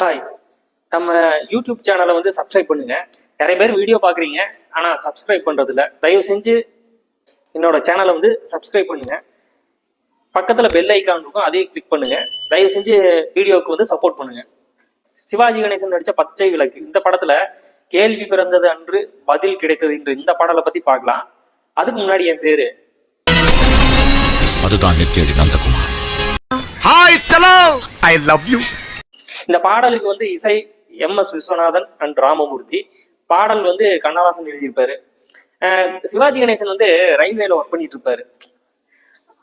Hi, நம்ம YouTube சேனலை வந்து சப்ஸ்கிரைப் பண்ணுங்க. நிறைய பேர் வீடியோ பார்க்குறீங்க, ஆனால் சப்ஸ்கிரைப் பண்ணுறதில்ல. தயவு செஞ்சு என்னோட சேனலை வந்து சப்ஸ்கிரைப் பண்ணுங்க. பக்கத்தில் பெல் ஐக்கான் இருக்கும், அதையும் கிளிக் பண்ணுங்க. தயவு செஞ்சு வீடியோவுக்கு வந்து சப்போர்ட் பண்ணுங்க. சிவாஜி கணேசன் நடித்த பச்சை விளக்கு இந்த படத்துல கேள்வி பிறந்தது அன்று பதில் கிடைத்தது இன்று இந்த பாடலை பத்தி பார்க்கலாம். அதுக்கு முன்னாடி என் பேரு அதுதான் நெத்தியடி நந்தகுமார். ஹாய் சலோ, ஐ லவ் யூ. இந்த பாடலுக்கு வந்து இசை எம்.எஸ். விஸ்வநாதன் அண்ட் ராமமூர்த்தி. பாடல் வந்து கண்ணதாசன் எழுதியிருப்பாரு. சிவாஜி கணேசன் வந்து ரயில்வேல ஒர்க் பண்ணிட்டு இருப்பாரு.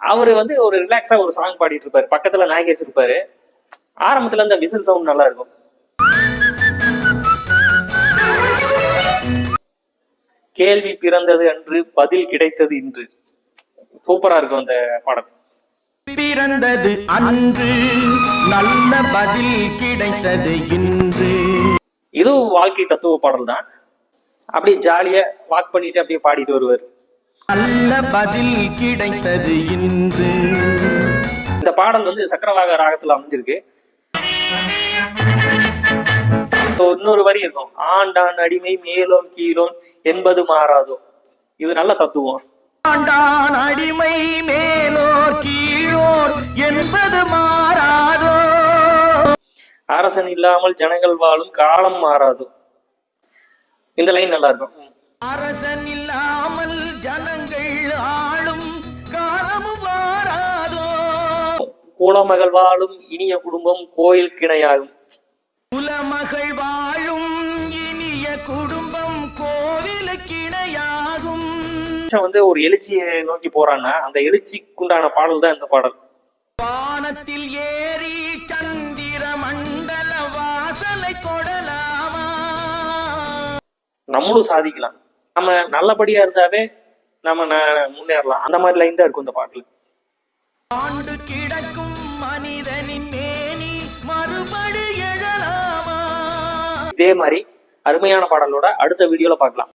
அவரு வந்து ஒரு ரிலாக்ஸா ஒரு சாங் பாடிட்டு இருப்பாரு. பக்கத்துல நாகேஷ் இருப்பாரு. ஆரம்பத்துல இந்த விசில் சவுண்ட் நல்லா இருக்கும். கேள்வி பிறந்தது அன்று பதில் கிடைத்தது இன்று. சூப்பரா இருக்கும் அந்த பாடல். பிறந்தது அன்று நல்ல பதில் கிடைத்தது இன்று. இதுவும் வாழ்க்கை தத்துவ பாடல் தான். அப்படியே ஜாலியா வாக் பண்ணிட்டு அப்படியே பாடிட்டு வருவார். நல்ல பதில் கிடைத்தது இன்று. இந்த பாடல் வந்து சக்கரவாக ராகத்துல அமைஞ்சிருக்கு. இன்னொரு வரி இருக்கும், ஆண்டான் அடிமை மேலோன் கீழோன் என்பது மாறாதோ. இது நல்ல தத்துவம். ஆண்டான் அடிமை மேலோர் கீழோர் என்பது மாறாதோ. அரசன் இல்லாமல் ஜனங்கள் வாழும் காலம் மாறாதோ. இந்த லைன் நல்லா இருக்கும். அரசன் இல்லாமல் ஜனங்கள் ஆளும் காலமும் மாறாதோ. குலமகள் வாழும் இனிய குடும்பம் கோயில் கிணையாகும். குலமகள் வாழும் இனிய குடும்பம் கோவிலுக்கிணையாகும். வந்து ஒரு எழுச்சியை நோக்கி போறான்னா அந்த எழுச்சிக்குண்டான பாடல் தான் இந்த பாடல். வானத்தில் ஏறி சந்திர மண்டல வாசலை கொடலாமா. நம்மளும் சாதிக்கலாம். நம்ம நல்லபடியா இருந்தாவே நம்ம முன்னேறலாம். அந்த மாதிரி லைன் தான் இருக்கும் இந்த பாட்டுல. ஆண்டு கிடக்கும் மனிதனின் மேனி மறுபடி எழலாமா. இதே மாதிரி அருமையான பாடலோட அடுத்த வீடியோல பார்க்கலாம்.